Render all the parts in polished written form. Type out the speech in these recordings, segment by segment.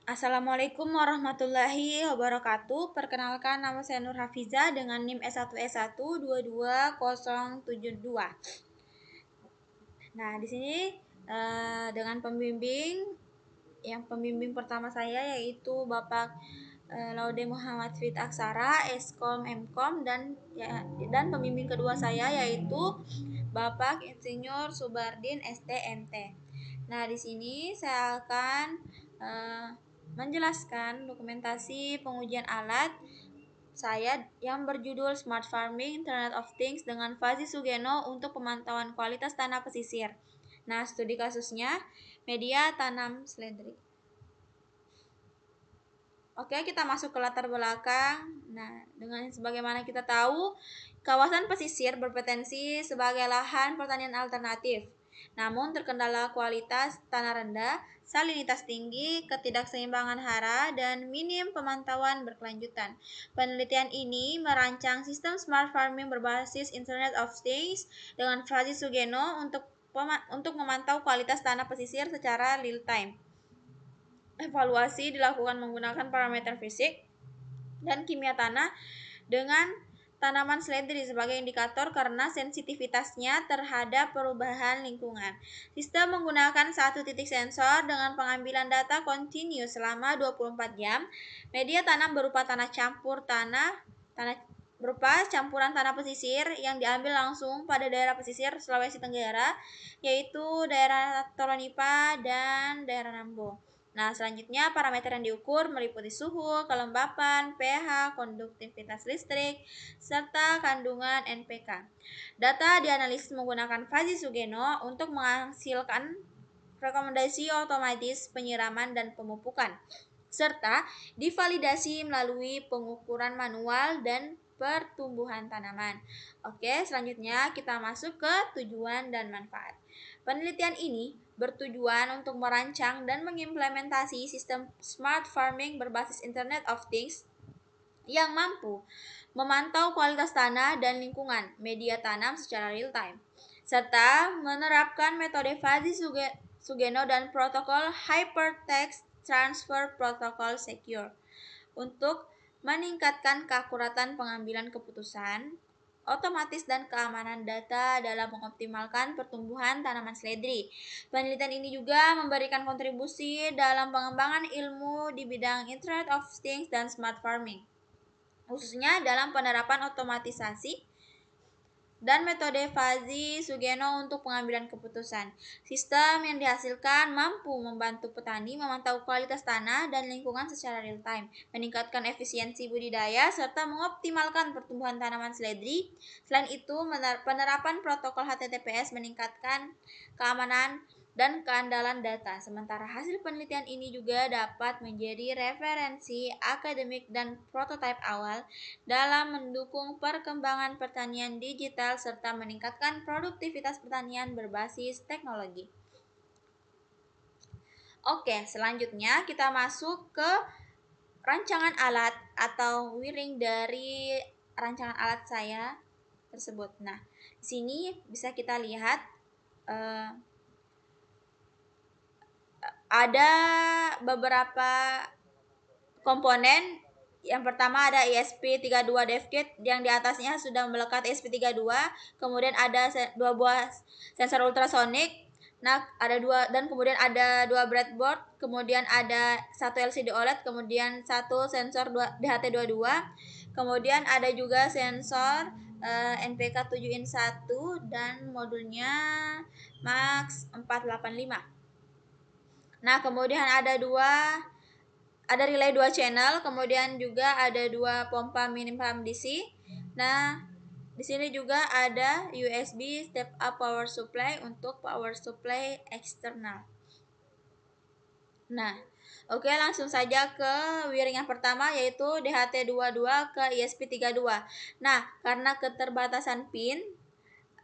Assalamualaikum warahmatullahi wabarakatuh. Perkenalkan, nama saya Nur Hafiza dengan NIM S1S1 22072. Nah, di sini dengan pembimbing pertama saya yaitu Bapak Laude Muhammad Fit Aksara, Eskom Mkom, dan pembimbing kedua saya yaitu Bapak Insinyur Subardin STMT. Nah, di sini saya akan menjelaskan dokumentasi pengujian alat saya yang berjudul Smart Farming Internet of Things dengan Fazli Sugeno untuk pemantauan kualitas tanah pesisir. Nah, studi kasusnya media tanam seledri. Oke, kita masuk ke latar belakang. Nah, dengan sebagaimana kita tahu, kawasan pesisir berpotensi sebagai lahan pertanian alternatif. Namun terkendala kualitas tanah rendah, salinitas tinggi, ketidakseimbangan hara, dan minim pemantauan berkelanjutan. Penelitian ini merancang sistem smart farming berbasis Internet of Things dengan Fazli Sugeno untuk memantau kualitas tanah pesisir secara real time. Evaluasi dilakukan menggunakan parameter fisik dan kimia tanah dengan tanaman seledri sebagai indikator karena sensitivitasnya terhadap perubahan lingkungan. Sistem menggunakan satu titik sensor dengan pengambilan data kontinu selama 24 jam. Media tanam berupa berupa campuran tanah pesisir yang diambil langsung pada daerah pesisir Sulawesi Tenggara, yaitu daerah Toronipa dan daerah Nambo. Nah, selanjutnya parameter yang diukur meliputi suhu, kelembapan, pH, konduktivitas listrik, serta kandungan NPK. Data dianalisis menggunakan Fazli Sugeno untuk menghasilkan rekomendasi otomatis penyiraman dan pemupukan, serta divalidasi melalui pengukuran manual dan pertumbuhan tanaman. Oke, selanjutnya kita masuk ke tujuan dan manfaat. Penelitian ini bertujuan untuk merancang dan mengimplementasi sistem smart farming berbasis Internet of Things yang mampu memantau kualitas tanah dan lingkungan media tanam secara real time, serta menerapkan metode Fuzzy Sugeno dan protokol Hypertext Transfer Protocol Secure untuk meningkatkan keakuratan pengambilan keputusan otomatis dan keamanan data dalam mengoptimalkan pertumbuhan tanaman seledri. Penelitian ini juga memberikan kontribusi dalam pengembangan ilmu di bidang Internet of Things dan Smart Farming, khususnya dalam penerapan otomatisasi dan metode Fazli Sugeno untuk pengambilan keputusan. Sistem yang dihasilkan mampu membantu petani memantau kualitas tanah dan lingkungan secara real time, meningkatkan efisiensi budidaya, serta mengoptimalkan pertumbuhan tanaman seledri. Selain itu, penerapan protokol HTTPS meningkatkan keamanan dan keandalan data. Sementara hasil penelitian ini juga dapat menjadi referensi akademik dan prototipe awal dalam mendukung perkembangan pertanian digital serta meningkatkan produktivitas pertanian berbasis teknologi. Oke, selanjutnya kita masuk ke rancangan alat atau wiring dari rancangan alat saya tersebut. Nah, di sini bisa kita lihat ada beberapa komponen. Yang pertama ada ESP32 DevKit yang di atasnya sudah melekat ESP32, kemudian ada dua buah sensor ultrasonik. Nah, kemudian ada dua breadboard, kemudian ada satu LCD OLED, kemudian satu sensor DHT22, kemudian ada juga sensor NPK 7in1 dan modulnya Max 485. Nah, kemudian ada relay 2 channel, kemudian juga ada 2 pompa mini pump DC. Nah, di sini juga ada USB step up power supply untuk power supply eksternal. Nah, oke, langsung saja ke wiring yang pertama yaitu DHT22 ke ESP32. Nah, karena keterbatasan pin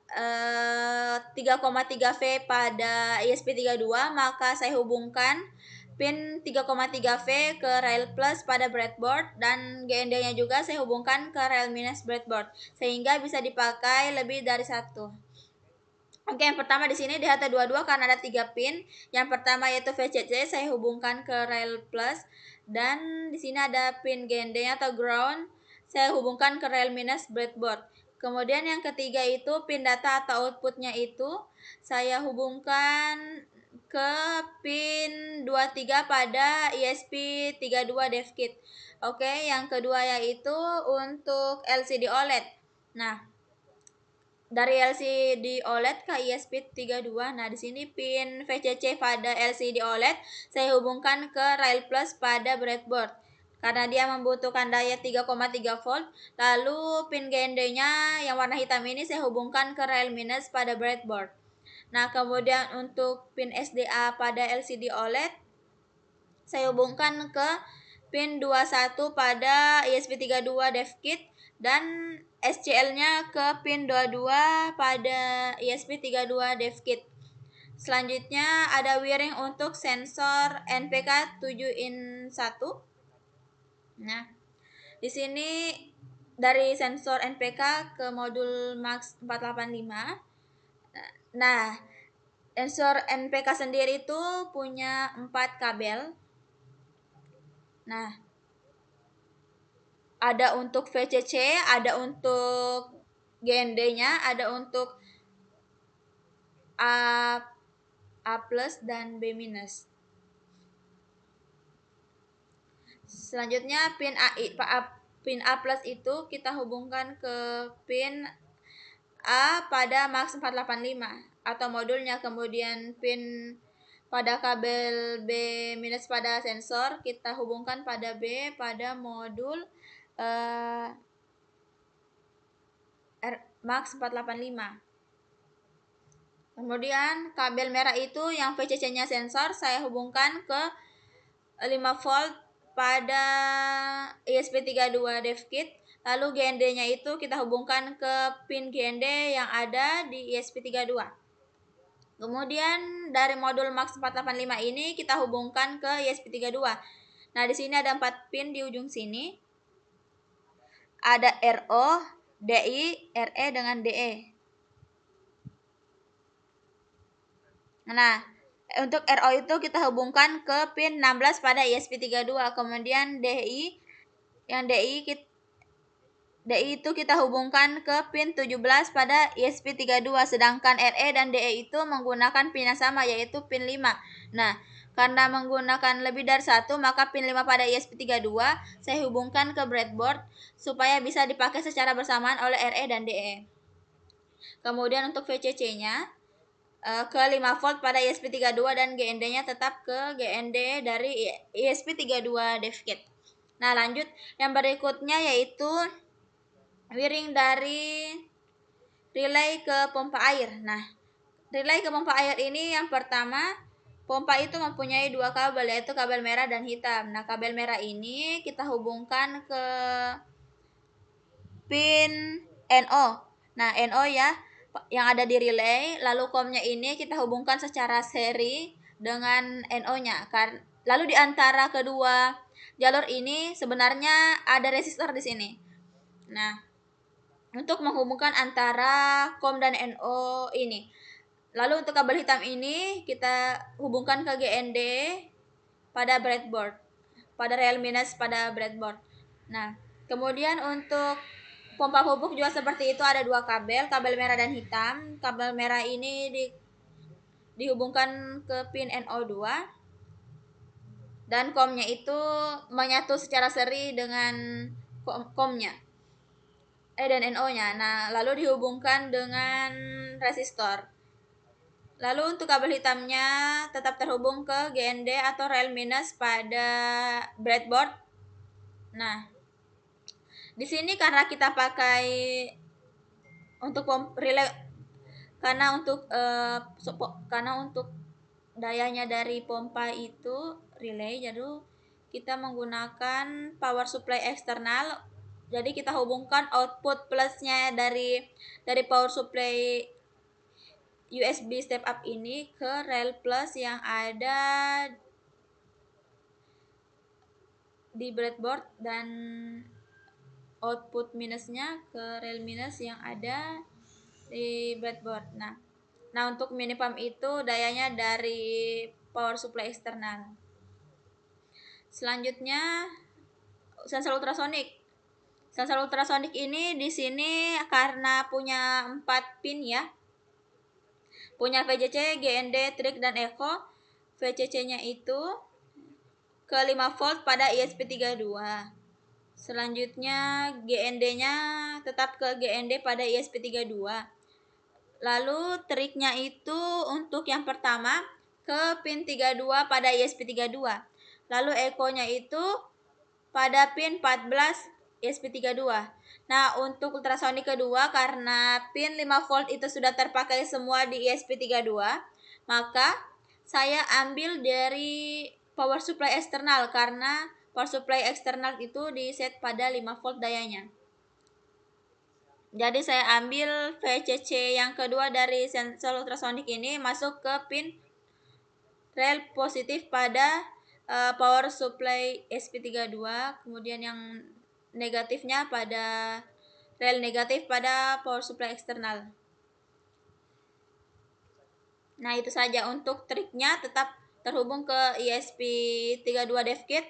3,3V pada ESP32, maka saya hubungkan pin 3,3V ke rail plus pada breadboard dan GND-nya juga saya hubungkan ke rail minus breadboard sehingga bisa dipakai lebih dari satu. Oke, yang pertama di sini di HT22 karena ada 3 pin. Yang pertama yaitu VCC, saya hubungkan ke rel plus, dan di sini ada pin GND atau ground, saya hubungkan ke rel minus breadboard. Kemudian yang ketiga itu pin data atau outputnya itu saya hubungkan ke pin 23 pada ESP32 DevKit. Oke, yang kedua yaitu untuk LCD OLED. Nah, dari LCD OLED ke ESP32. Nah, di sini pin VCC pada LCD OLED saya hubungkan ke rail plus pada breadboard karena dia membutuhkan daya 3,3 volt. Lalu pin GND-nya yang warna hitam ini saya hubungkan ke rail minus pada breadboard. Nah, kemudian untuk pin SDA pada LCD OLED saya hubungkan ke pin 21 pada ESP32 DevKit dan SCL-nya ke pin 22 pada ESP32 DevKit. Selanjutnya ada wiring untuk sensor NPK 7in1. Nah, di sini dari sensor NPK ke modul MAX 485. Nah, sensor NPK sendiri itu punya 4 kabel. Nah, ada untuk VCC, ada untuk GND-nya, ada untuk A plus dan B minus. Selanjutnya pin A plus itu kita hubungkan ke pin A pada Max 485 atau modulnya. Kemudian pin pada kabel B minus pada sensor kita hubungkan pada B pada modul Max 485. Kemudian kabel merah itu yang VCC-nya sensor saya hubungkan ke 5 volt pada ESP32 DevKit. Lalu GND-nya itu kita hubungkan ke pin GND yang ada di ESP32. Kemudian dari modul Max 485 ini kita hubungkan ke ESP32. Nah, di sini ada 4 pin di ujung sini. Ada RO, DI, RE dengan DE. Nah, untuk RO itu kita hubungkan ke pin 16 pada ESP32. Kemudian DI, yang DI itu kita hubungkan ke pin 17 pada ESP32. Sedangkan RE dan DE itu menggunakan pin yang sama yaitu pin 5. Nah, karena menggunakan lebih dari satu, maka pin 5 pada ESP32 saya hubungkan ke breadboard supaya bisa dipakai secara bersamaan oleh RE dan DE. Kemudian untuk VCC-nya ke 5 volt pada ESP32 dan GND-nya tetap ke GND dari ESP32 DevKit. Nah, lanjut yang berikutnya yaitu wiring dari relay ke pompa air. Nah, relay ke pompa air ini yang pertama, pompa itu mempunyai 2 kabel yaitu kabel merah dan hitam. Nah, kabel merah ini kita hubungkan ke pin NO. Nah, NO ya yang ada di relay, lalu COM-nya ini kita hubungkan secara seri dengan NO-nya. Lalu di antara kedua jalur ini sebenarnya ada resistor di sini. Nah, untuk menghubungkan antara COM dan NO ini. Lalu untuk kabel hitam ini kita hubungkan ke GND pada breadboard, pada rel minus pada breadboard. Nah, kemudian untuk pompa pupuk juga seperti itu, ada 2 kabel, kabel merah dan hitam. Kabel merah ini dihubungkan ke pin NO2 dan COM-nya itu menyatu secara seri dengan COM-nya dan NO-nya. Nah, lalu dihubungkan dengan resistor. Lalu untuk kabel hitamnya tetap terhubung ke GND atau rel minus pada breadboard. Nah, di sini karena kita pakai untuk relay karena untuk dayanya dari pompa itu relay, jadi kita menggunakan power supply eksternal. Jadi kita hubungkan output plusnya dari power supply USB step up ini ke rel plus yang ada di breadboard dan output minusnya ke rel minus yang ada di breadboard. Nah, Nah, untuk mini pump itu dayanya dari power supply eksternal. Selanjutnya sensor ultrasonik. Sensor ultrasonik ini di sini karena punya 4 pin ya. Punya VCC, GND, trig, dan echo. VCC-nya itu ke 5 volt pada ISP32. Selanjutnya GND-nya tetap ke GND pada ISP32. Lalu triknya itu untuk yang pertama ke pin 32 pada ISP32. Lalu echo-nya itu pada pin 14 ISP32. Nah, untuk ultrasonik kedua karena pin 5 volt itu sudah terpakai semua di ISP32, maka saya ambil dari power supply eksternal karena power supply eksternal itu di set pada 5 volt dayanya. Jadi saya ambil VCC yang kedua dari sensor ultrasonik ini masuk ke pin rel positif pada power supply SP32, kemudian yang negatifnya pada rel negatif pada power supply eksternal. Nah, itu saja untuk triknya, tetap terhubung ke ISP32 devkit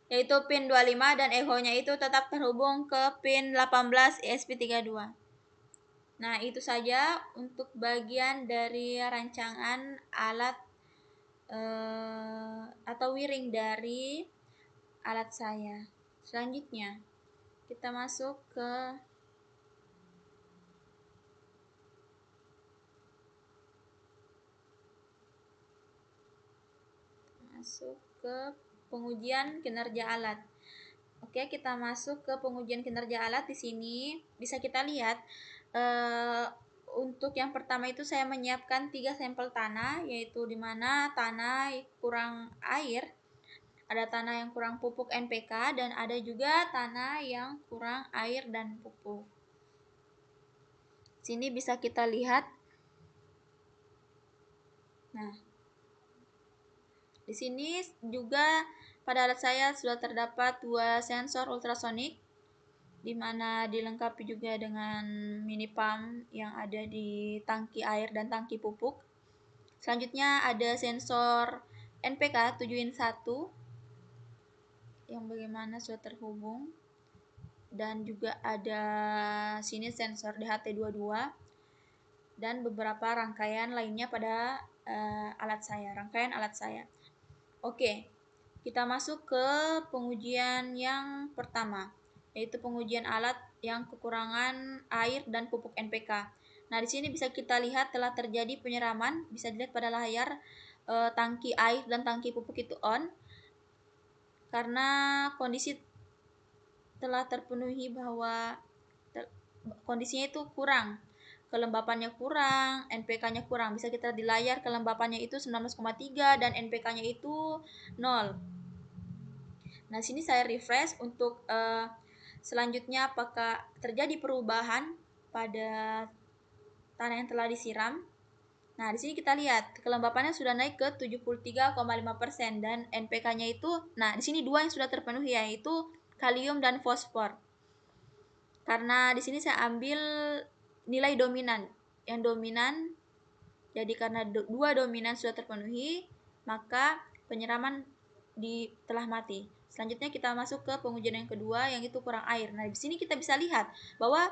yaitu pin 25 dan echo-nya itu tetap terhubung ke pin 18 ISP32. Nah, itu saja untuk bagian dari rancangan alat atau wiring dari alat saya. Selanjutnya, kita masuk ke pengujian kinerja alat. Oke, kita masuk ke pengujian kinerja alat. Di sini bisa kita lihat untuk yang pertama itu saya menyiapkan 3 sampel tanah, yaitu di mana tanah kurang air, ada tanah yang kurang pupuk NPK, dan ada juga tanah yang kurang air dan pupuk. Sini bisa kita lihat. Nah, di sini juga pada alat saya sudah terdapat 2 sensor ultrasonik, di mana dilengkapi juga dengan mini pump yang ada di tangki air dan tangki pupuk. Selanjutnya ada sensor NPK 7in1 yang bagaimana sudah terhubung, dan juga ada sini sensor DHT22 dan beberapa rangkaian lainnya pada rangkaian alat saya. Oke, kita masuk ke pengujian yang pertama, yaitu pengujian alat yang kekurangan air dan pupuk NPK. Nah, di sini bisa kita lihat telah terjadi penyiraman, bisa dilihat pada layar tangki air dan tangki pupuk itu on, karena kondisi telah terpenuhi bahwa kondisinya itu kurang. Kelembapannya kurang, NPK-nya kurang. Bisa kita lihat di layar kelembapannya itu 19,3 dan NPK-nya itu 0. Nah, sini saya refresh untuk selanjutnya apakah terjadi perubahan pada tanah yang telah disiram. Nah, di sini kita lihat kelembapannya sudah naik ke 73,5% dan NPK-nya itu, nah di sini 2 yang sudah terpenuhi, yaitu kalium dan fosfor. Karena di sini saya ambil nilai dominan. Yang dominan, jadi karena 2 dominan sudah terpenuhi, maka penyiraman telah mati. Selanjutnya kita masuk ke pengujian yang kedua, yang itu kurang air. Nah, di sini kita bisa lihat bahwa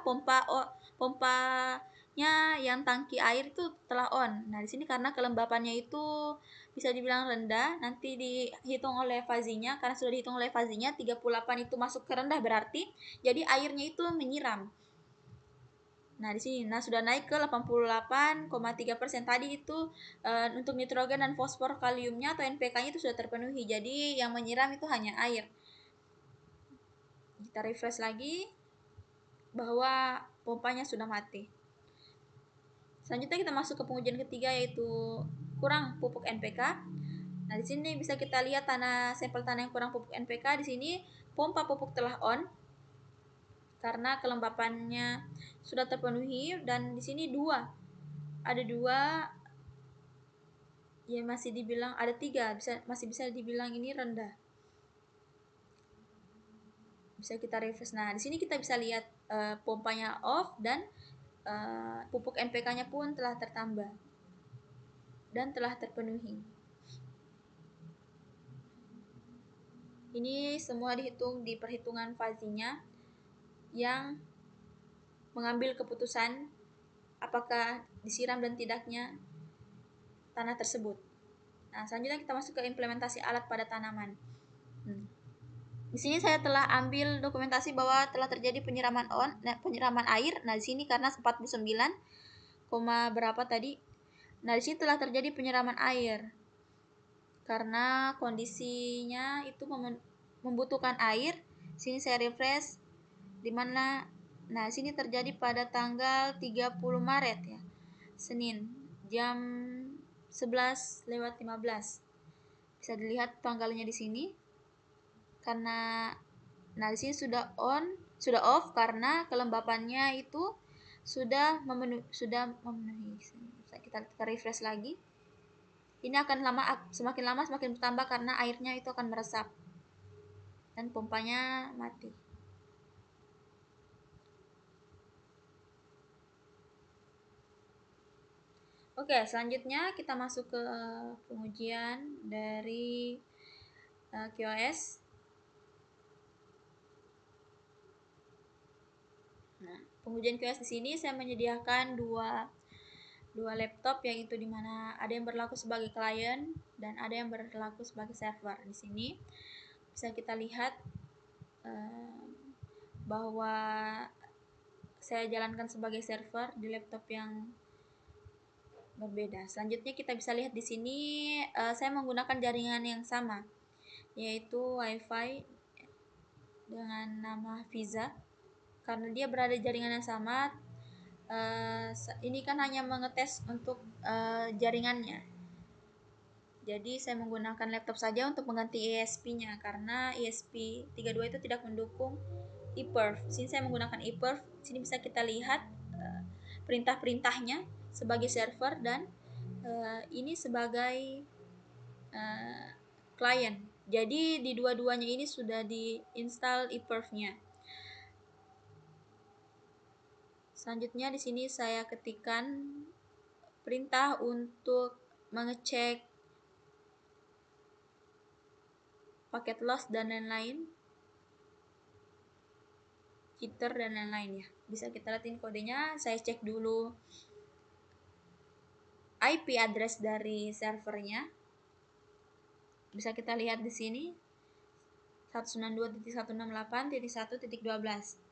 pompanya yang tangki air itu telah on. Nah, di sini karena kelembapannya itu bisa dibilang rendah, nanti dihitung oleh fazinya, karena sudah dihitung oleh fazinya 38 itu masuk ke rendah berarti jadi airnya itu menyiram. Nah, di sini sudah naik ke 88,3%. Tadi itu untuk nitrogen dan fosfor kaliumnya atau NPK-nya itu sudah terpenuhi. Jadi yang menyiram itu hanya air. Kita refresh lagi bahwa pompanya sudah mati. Selanjutnya kita masuk ke pengujian ketiga, yaitu kurang pupuk NPK. Nah, di sini bisa kita lihat sampel tanah yang kurang pupuk NPK. Di sini pompa pupuk telah on karena kelembapannya sudah terpenuhi, dan di sini ada dua, ya masih dibilang ada 3, masih bisa dibilang ini rendah. Bisa kita refresh. Nah, di sini kita bisa lihat pompanya off dan pupuk NPK-nya pun telah tertambah. dan telah terpenuhi. Ini semua dihitung di perhitungan fazinya yang mengambil keputusan apakah disiram dan tidaknya tanah tersebut. Nah, selanjutnya kita masuk ke implementasi alat pada tanaman. Di sini saya telah ambil dokumentasi bahwa telah terjadi penyiraman air. Nah, di sini karena 49, berapa tadi? Nah, di sini telah terjadi penyiraman air. Karena kondisinya itu membutuhkan air. Sini saya refresh di mana sini terjadi pada tanggal 30 Maret ya. Senin jam 11:15. Bisa dilihat tanggalnya di sini. Karena di sini sudah off karena kelembapannya itu sudah memenuhi. Kita refresh lagi. Ini akan semakin lama semakin bertambah karena airnya itu akan meresap dan pompanya mati. Oke, selanjutnya kita masuk ke pengujian dari QoS. Nah, pengujian QoS di sini saya menyediakan dua laptop, yang itu dimana ada yang berlaku sebagai klien dan ada yang berlaku sebagai server. Di sini bisa kita lihat bahwa saya jalankan sebagai server di laptop yang berbeda. Selanjutnya kita bisa lihat di sini saya menggunakan jaringan yang sama, yaitu WiFi dengan nama Visa. Karena dia berada di jaringan yang sama, ini kan hanya mengetes untuk jaringannya. Jadi saya menggunakan laptop saja untuk mengganti ESP-nya karena ESP32 itu tidak mendukung ePerf. Sini saya menggunakan ePerf. Sini bisa kita lihat perintah-perintahnya sebagai server dan ini sebagai klien. Jadi di dua-duanya ini sudah diinstal ePerf-nya. Selanjutnya di sini saya ketikkan perintah untuk mengecek paket loss dan lain-lain, jitter dan lain-lain ya. Bisa kita lihatin kodenya. Saya cek dulu IP address dari servernya. Bisa kita lihat di sini 192.168.1.12.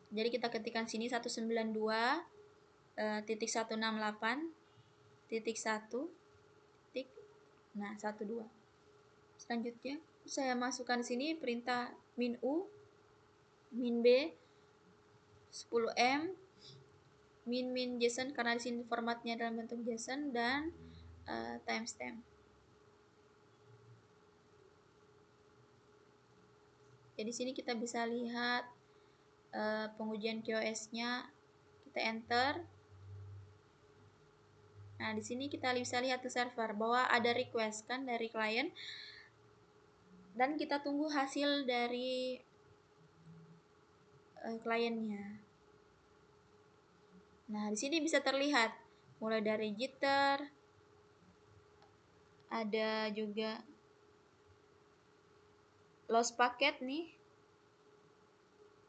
Jadi kita ketikkan sini 192.168.1.12. Selanjutnya saya masukkan sini perintah min u, min b, 10m, min JSON karena di sini formatnya dalam bentuk JSON, dan timestamp. Jadi sini kita bisa lihat pengujian QoS-nya. Kita enter. Nah, di sini kita bisa lihat ke server bahwa ada request kan dari klien, dan kita tunggu hasil dari kliennya. Nah, di sini bisa terlihat mulai dari jitter, ada juga loss paket nih.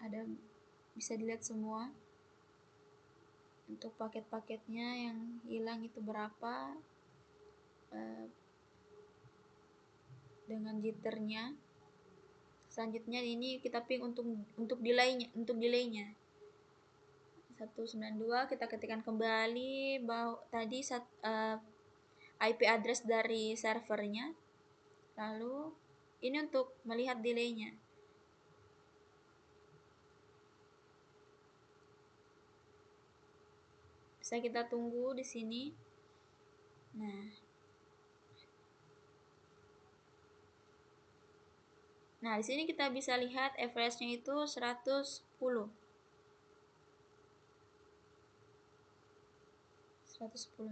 Ada, bisa dilihat semua untuk paket-paketnya yang hilang itu berapa dengan jitternya. Selanjutnya ini kita ping untuk delaynya 192. Kita ketikkan kembali bahwa tadi IP address dari servernya, lalu ini untuk melihat delaynya. Bisa kita tunggu di sini. Nah, di sini kita bisa lihat average-nya itu 110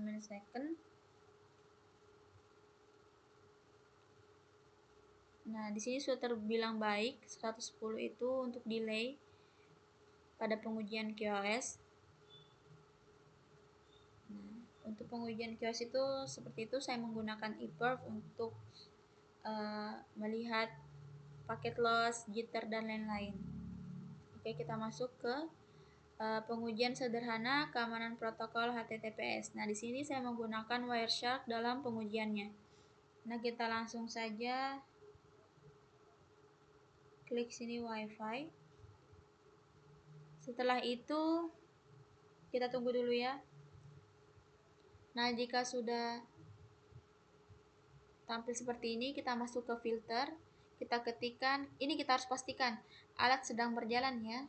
milisecond. Nah, di sini sudah terbilang baik 110 itu untuk delay pada pengujian QoS. Nah, Untuk pengujian QoS itu seperti itu, saya menggunakan ePerf untuk melihat paket loss, jitter, dan lain-lain. Oke, kita masuk ke pengujian sederhana keamanan protokol HTTPS. Nah, di sini saya menggunakan Wireshark dalam pengujiannya. Nah, kita langsung saja klik sini WiFi. Setelah itu, kita tunggu dulu ya. Nah, jika sudah tampil seperti ini, kita masuk ke filter. Kita ketikkan, ini kita harus pastikan alat sedang berjalan ya,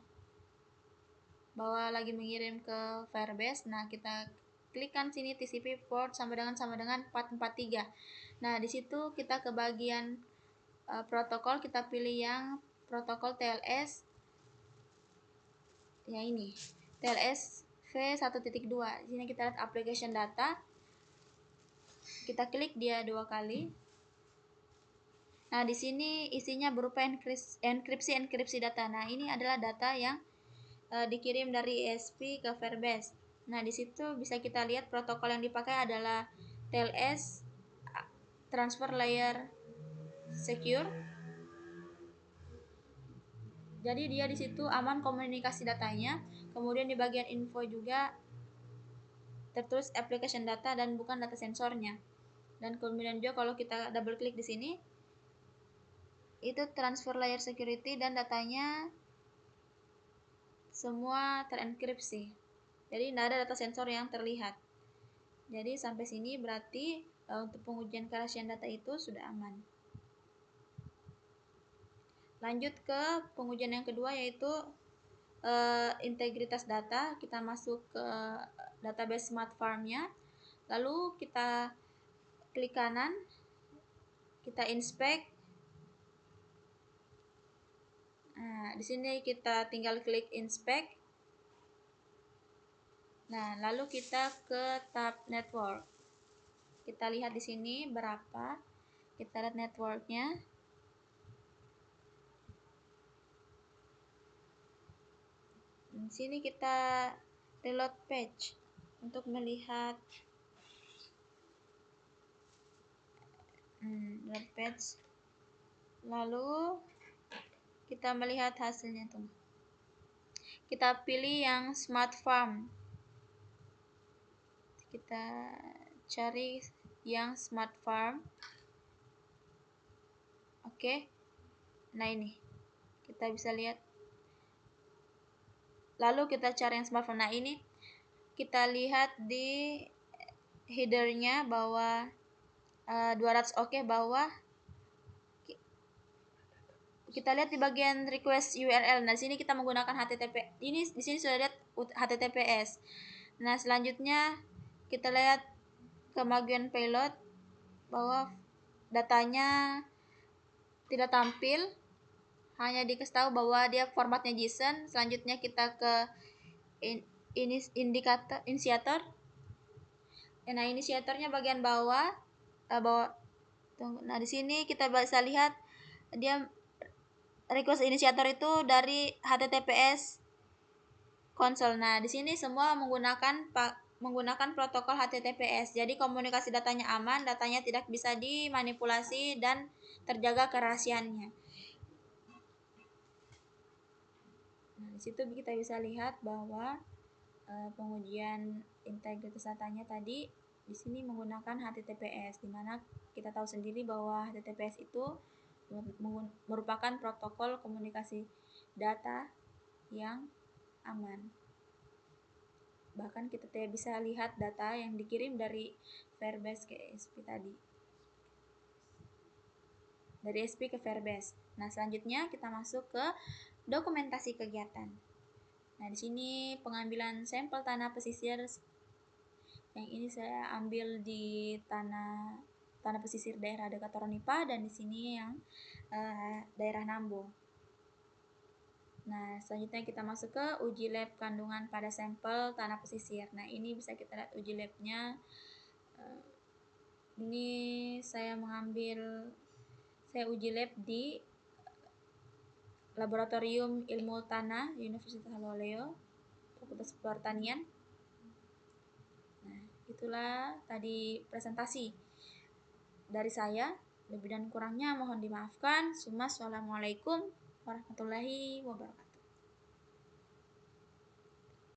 bahwa lagi mengirim ke Firebase. Nah, kita klikkan sini TCP port sama dengan 443. Nah, di situ kita ke bagian protokol, kita pilih yang protokol TLS ya, ini TLS V1.2. Di sini kita lihat application data, kita klik dia 2 kali. Nah, di sini isinya berupa enkripsi data. Nah, ini adalah data yang dikirim dari ESP ke Firebase. Nah, di situ bisa kita lihat protokol yang dipakai adalah TLS Transfer Layer Secure. Jadi dia di situ aman komunikasi datanya. Kemudian di bagian info juga tertulis application data dan bukan data sensornya. Dan kemudian juga kalau kita double klik di sini, itu transfer layer security dan datanya semua terenkripsi. Jadi tidak ada data sensor yang terlihat. Jadi sampai sini berarti untuk pengujian kerahasiaan data itu sudah aman. Lanjut ke pengujian yang kedua, yaitu integritas data. Kita masuk ke database Smart Farm-nya, lalu kita klik kanan, kita inspect. Nah, di sini kita tinggal klik inspect. Nah, lalu kita ke tab network. Kita lihat di sini berapa. Kita lihat networknya. Di sini kita reload page untuk melihat reload page. Lalu kita melihat hasilnya tuh. Kita pilih yang Smart Farm. Kita cari yang Smart Farm. Oke. Nah, ini kita bisa lihat. Lalu kita cari yang Smart Farm. Nah, ini kita lihat di headernya bahwa 200 oke, bahwa kita lihat di bagian request URL. Nah, sini kita menggunakan HTTP. Ini di sini sudah lihat HTTPS. Nah, selanjutnya kita lihat ke bagian payload bahwa datanya tidak tampil, hanya dikasih tahu bahwa dia formatnya JSON. Selanjutnya kita ke inisiator. Nah, inisiatornya bagian bawah. Nah, di sini kita bisa lihat dia request inisiator itu dari HTTPS console. Nah, di sini semua menggunakan protokol HTTPS. Jadi komunikasi datanya aman, datanya tidak bisa dimanipulasi dan terjaga kerahasiaannya. Nah, di situ kita bisa lihat bahwa pengujian integritas datanya tadi di sini menggunakan HTTPS, di mana kita tahu sendiri bahwa HTTPS itu merupakan protokol komunikasi data yang aman. Bahkan kita tidak bisa lihat data yang dikirim dari Firebase ke ESP tadi. Dari ESP ke Firebase. Nah, selanjutnya kita masuk ke dokumentasi kegiatan. Nah, di sini pengambilan sampel tanah pesisir. Yang ini saya ambil di tanah pesisir daerah dekat Toronipa, dan di sini yang daerah Nambo. Nah, selanjutnya kita masuk ke uji lab kandungan pada sampel tanah pesisir. Nah, ini bisa kita lihat uji labnya. Ini saya uji lab di Laboratorium Ilmu Tanah Universitas Haloleo, Fakultas Pertanian. Nah, itulah tadi presentasi dari saya. Lebih dan kurangnya mohon dimaafkan. Assalamualaikum warahmatullahi wabarakatuh.